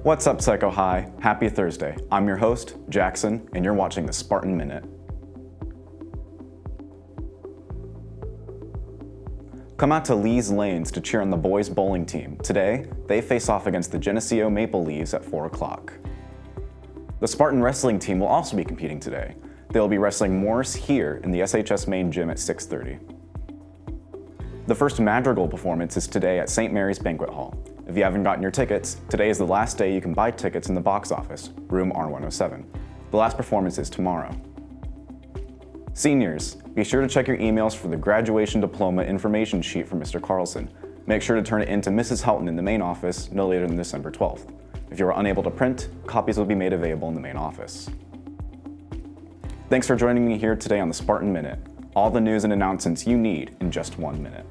What's up, Psycho High? Happy Thursday. I'm your host, Jackson, and you're watching the Spartan Minute. Come out to Lee's Lanes to cheer on the boys' bowling team. Today, they face off against the Geneseo Maple Leaves at 4 o'clock. The Spartan wrestling team will also be competing today. They will be wrestling Morris here in the SHS main gym at 6:30. The first Madrigal performance is today at St. Mary's Banquet Hall. If you haven't gotten your tickets, today is the last day you can buy tickets in the box office, room R107. The last performance is tomorrow. Seniors, be sure to check your emails for the graduation diploma information sheet from Mr. Carlson. Make sure to turn it in to Mrs. Helton in the main office no later than December 12th. If you are unable to print, copies will be made available in the main office. Thanks for joining me here today on the Spartan Minute. All the news and announcements you need in just 1 minute.